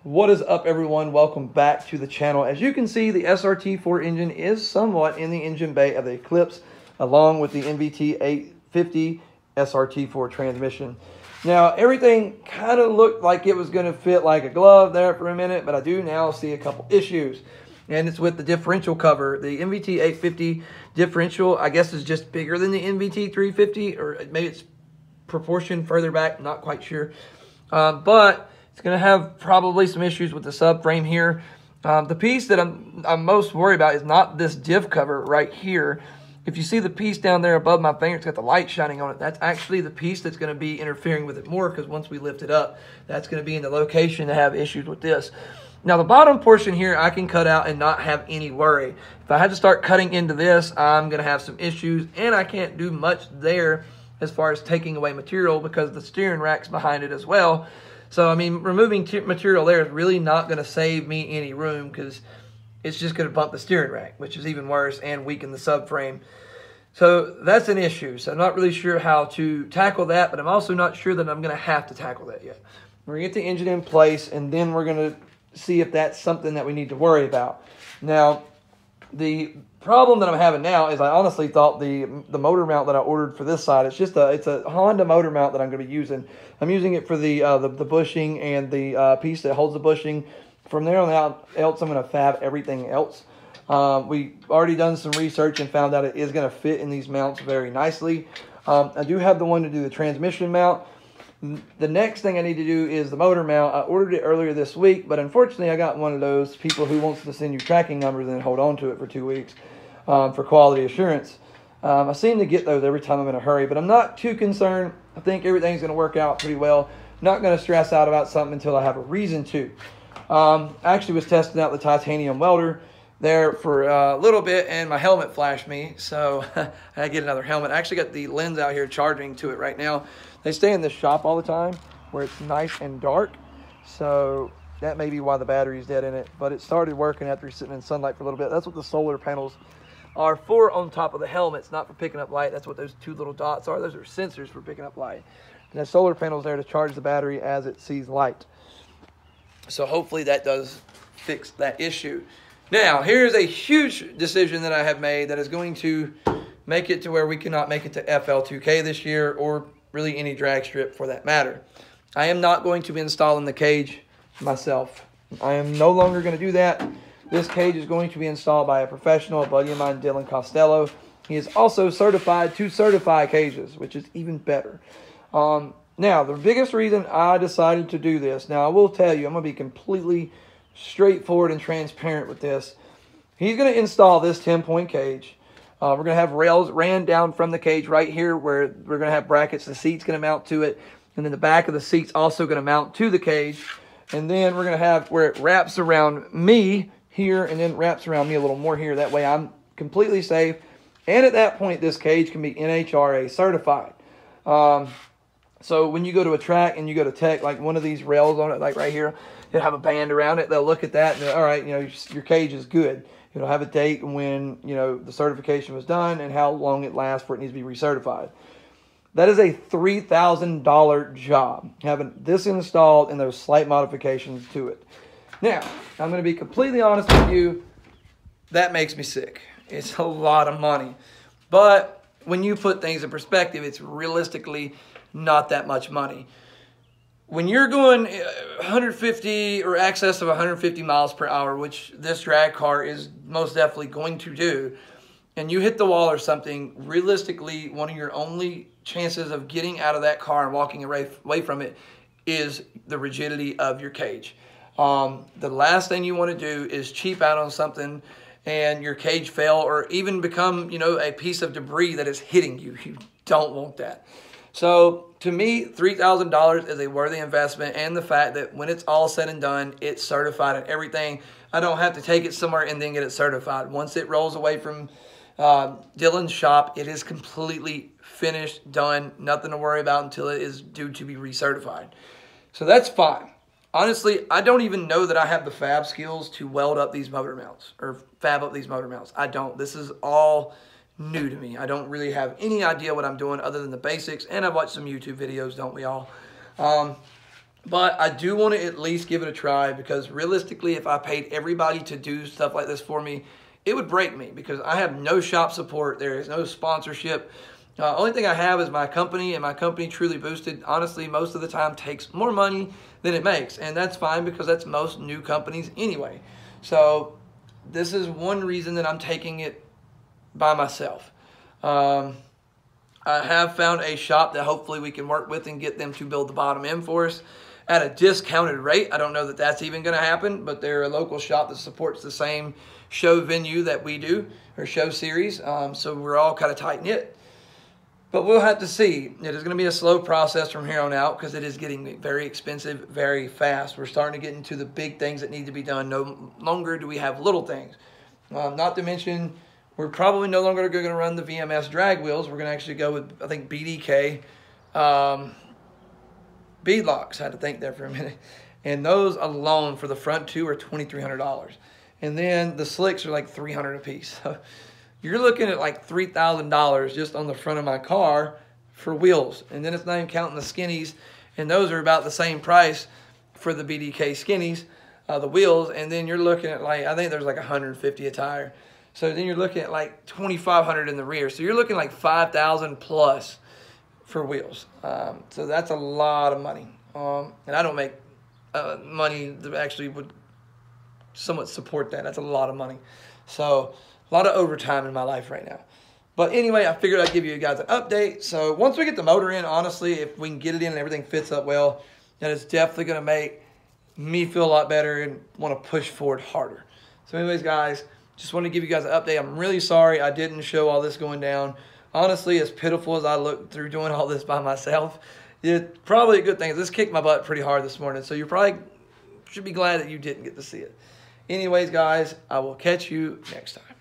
What is up, everyone? Welcome back to the channel. As you can see, the SRT4 engine is somewhat in the engine bay of the Eclipse, along with the NVT 850 SRT4 transmission. Now, everything kind of looked like it was going to fit like a glove there for a minute, but I do now see a couple issues. And it's with the differential cover. The NVT 850 differential, I guess, is just bigger than the NVT 350, or maybe it's proportioned further back, not quite sure. But it's going to have probably some issues with the subframe here. The piece that I'm most worried about is not this diff cover right here. If you see the piece down there above my finger, it's got the light shining on it. That's actually the piece that's going to be interfering with it more, because once we lift it up, that's going to be in the location to have issues with this. Now, the bottom portion here I can cut out and not have any worry. If I had to start cutting into this, I'm going to have some issues, and I can't do much there as far as taking away material because the steering rack's behind it as well. So, I mean, removing material there is really not going to save me any room, because it's just going to bump the steering rack, which is even worse, and weaken the subframe. So that's an issue. So I'm not really sure how to tackle that, but I'm also not sure that I'm going to have to tackle that yet. We're going to get the engine in place, and then we're going to see if that's something that we need to worry about. Now, the problem that I'm having now is I honestly thought the motor mount that I ordered for this side, it's a Honda motor mount that I'm going to be using. I'm using it for the bushing and the piece that holds the bushing. From there on out else, I'm going to fab everything else. We already done some research and found out it is going to fit in these mounts very nicely. I do have the one to do the transmission mount. The next thing I need to do is the motor mount. I ordered it earlier this week, but unfortunately I got one of those people who wants to send you tracking numbers and then hold on to it for 2 weeks for quality assurance. I seem to get those every time I'm in a hurry, but I'm not too concerned. I think everything's going to work out pretty well. Not going to stress out about something until I have a reason to. I actually was testing out the titanium welder there for a little bit, and my helmet flashed me, so I had to get another helmet. I actually got the lens out here charging to it right now. They stay in this shop all the time where it's nice and dark, so that may be why the battery's dead in it, but it started working after sitting in sunlight for a little bit. That's what the solar panels are for on top of the helmets, not for picking up light. That's what those two little dots are. Those are sensors for picking up light. And the solar panel's there to charge the battery as it sees light. So hopefully that does fix that issue. Now, here's a huge decision that I have made that is going to make it to where we cannot make it to FL2K this year, or really any drag strip for that matter. I am not going to be installing the cage myself. I am no longer going to do that. This cage is going to be installed by a professional, a buddy of mine, Dylan Costello. He is also certified to certify cages, which is even better. Now, the biggest reason I decided to do this, now I will tell you, I'm going to be completely straightforward and transparent with this. He's going to install this 10-point cage. We're going to have rails ran down from the cage right here where we're going to have brackets. The seat's going to mount to it. And then the back of the seat's also going to mount to the cage. And then we're going to have where it wraps around me here and then wraps around me a little more here. That way I'm completely safe. And at that point, this cage can be NHRA certified. So when you go to a track and you go to tech, like one of these rails on it, like right here, it'll have a band around it. They'll look at that and they're, all right, you know, your cage is good. It'll have a date when, you know, the certification was done and how long it lasts for it needs to be recertified. That is a $3,000 job, having this installed and those slight modifications to it. Now, I'm going to be completely honest with you. That makes me sick. It's a lot of money. But when you put things in perspective, it's realistically not that much money. When you're going 150 or excess of 150 miles per hour, which this drag car is most definitely going to do, and you hit the wall or something, realistically, one of your only chances of getting out of that car and walking away from it is the rigidity of your cage. The last thing you want to do is cheap out on something and your cage fail or even become, you know, a piece of debris that is hitting you. You don't want that. So to me, $3,000 is a worthy investment, and the fact that when it's all said and done, it's certified and everything. I don't have to take it somewhere and then get it certified. Once it rolls away from Dylan's shop, it is completely finished, done, nothing to worry about until it is due to be recertified. So that's fine. Honestly, I don't even know that I have the fab skills to weld up these motor mounts or fab up these motor mounts. I don't. This is all new to me. I don't really have any idea what I'm doing other than the basics, and I've watched some YouTube videos, don't we all? But I do want to at least give it a try, because realistically, if I paid everybody to do stuff like this for me, it would break me, because I have no shop support. There is no sponsorship. Only thing I have is my company, and my company, Truly Boosted, honestly, most of the time takes more money than it makes. And that's fine, because that's most new companies anyway. So this is one reason that I'm taking it by myself. I have found a shop that hopefully we can work with and get them to build the bottom end for us at a discounted rate. I don't know that that's even going to happen, but they're a local shop that supports the same show venue that we do, or show series. So we're all kind of tight-knit. But we'll have to see. It is going to be a slow process from here on out, because it is getting very expensive very fast. We're starting to get into the big things that need to be done. No longer do we have little things. Not to mention, we're probably no longer going to run the VMS drag wheels. We're going to actually go with, I think, BDK beadlocks. I had to think there for a minute. And those alone for the front two are $2,300. And then the slicks are like $300 a piece. So you're looking at like $3,000 just on the front of my car for wheels. And then it's not even counting the skinnies. And those are about the same price for the BDK skinnies, the wheels. And then you're looking at like, I think there's like $150 a tire. So then you're looking at like $2,500 in the rear. So you're looking like $5,000 plus for wheels. So that's a lot of money. And I don't make money that actually would somewhat support that. That's a lot of money. So a lot of overtime in my life right now. But anyway, I figured I'd give you guys an update. So once we get the motor in, honestly, if we can get it in and everything fits up well, that is definitely going to make me feel a lot better and want to push forward harder. So anyways, guys, just wanted to give you guys an update. I'm really sorry I didn't show all this going down. Honestly, as pitiful as I look through doing all this by myself, it's probably a good thing. This kicked my butt pretty hard this morning, so you probably should be glad that you didn't get to see it. Anyways, guys, I will catch you next time.